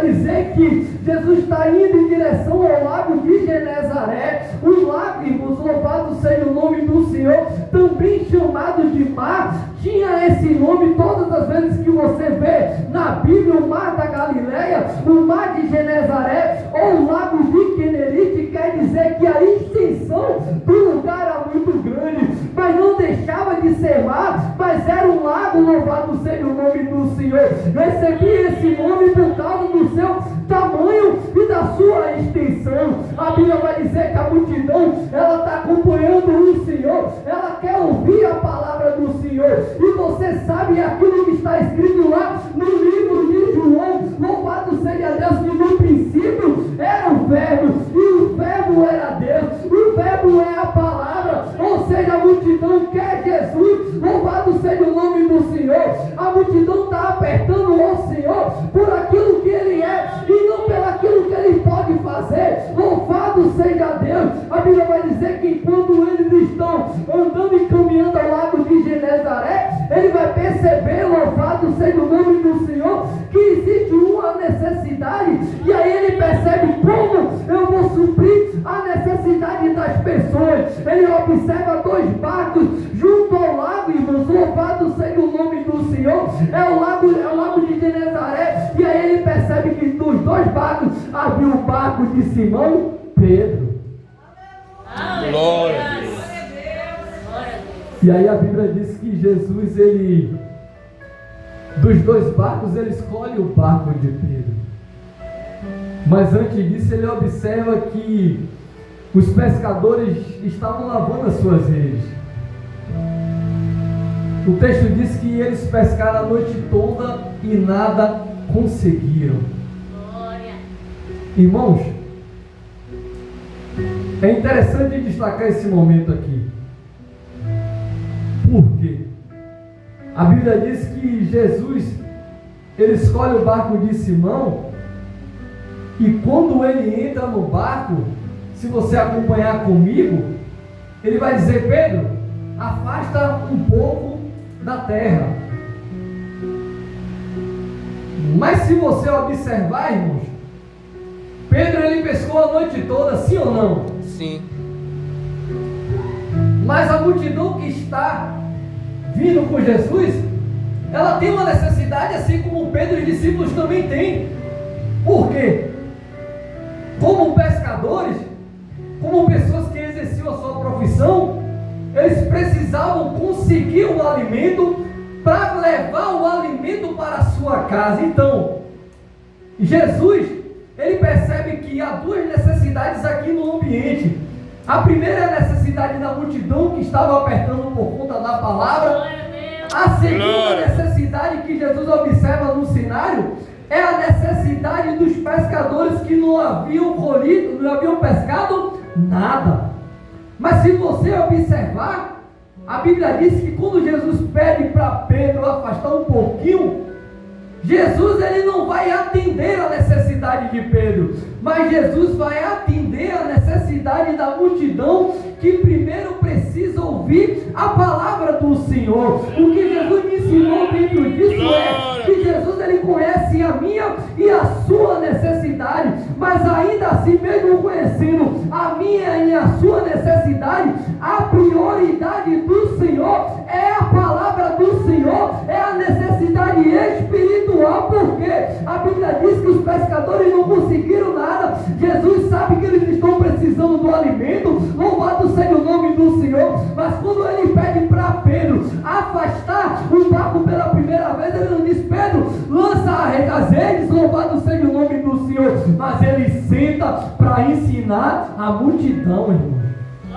dizer que Jesus está indo em direção ao lago de Genezaré. O lago, irmãos, louvado seja o nome do Senhor, também chamado de mar, tinha esse nome todas as vezes que você vê na Bíblia, o mar da Galileia, o mar de Genezaré, ou o lago de Quenerite, quer dizer que a extensão do lugar era muito grande, mas não deixava de ser mar, mas era um lago, louvado seja o nome do Senhor. Recebia esse nome por causa do seu tamanho e da sua extensão. A Bíblia vai dizer que a multidão, ela está acompanhando o Senhor, ela quer ouvir a palavra do Senhor, e você sabe aquilo que está escrito lá no livro de João, louvado seja Deus, que no princípio era o verbo, e o verbo era Deus, o verbo é a palavra, ou seja, a multidão quer Jesus, louvado seja o nome do Senhor. A multidão está apertando ao Senhor por aquilo que Ele é, e não pelo aquilo que Ele pode fazer. Louvado seja Deus. A Bíblia vai dizer que enquanto eles estão andando e caminhando ao lago de Genezaré, ele vai perceber, louvado seja o nome do Senhor, que existe uma necessidade, e aí ele percebe como eu vou suprir a necessidade das pessoas. Ele observa dois barcos junto ao lago, irmãos, louvado seja o nome do Senhor, é o lago de Genezaré, e aí ele percebe que dos dois barcos havia o barco de Simão Pedro. Glória a Deus. E aí a Bíblia diz que Jesus, ele, dos dois barcos, ele escolhe o barco de Pedro. Mas antes disso, ele observa que os pescadores estavam lavando as suas redes. O texto diz que eles pescaram a noite toda e nada conseguiram. Glória. Irmãos, é interessante destacar esse momento aqui. Por quê? A Bíblia diz que Jesus, ele escolhe o barco de Simão, e quando ele entra no barco, se você acompanhar comigo, ele vai dizer: Pedro, afasta um pouco da terra. Mas se você observar, irmãos, Pedro, ele pescou a noite toda, sim ou não? Sim. Mas a multidão que está vindo com Jesus, ela tem uma necessidade, assim como Pedro e os discípulos também têm. Por quê? Como pescadores, como pessoas que exerciam a sua profissão, eles precisavam conseguir o alimento para levar o alimento para a sua casa. Então, Jesus, ele percebe que há duas necessidades aqui no ambiente. A primeira é a necessidade da multidão que estava apertando por conta da palavra. A segunda necessidade que Jesus observa no cenário é a necessidade dos pescadores que não haviam colhido, não haviam pescado nada. Mas se você observar, a Bíblia diz que quando Jesus pede para Pedro afastar um pouquinho, Jesus, ele não vai atender a necessidade de Pedro, mas Jesus vai atender a necessidade da multidão que primeiro precisa ouvir a palavra do Senhor. O que Jesus me ensinou dentro disso é que Jesus, ele conhece a minha e a sua necessidade, mas ainda assim, mesmo conhecendo a minha e a sua necessidade, a prioridade do Senhor é a palavra do Senhor, é a necessidade espiritual, porque a Bíblia diz que os pescadores não conseguiram nada. Jesus sabe que eles estão precisando do alimento, louvado seja o nome do Senhor, mas quando ele pede para Pedro afastar o barco pela primeira vez, ele não diz: Pedro, lança as redes, louvado seja o nome do Senhor, mas ele senta para ensinar a multidão, irmão.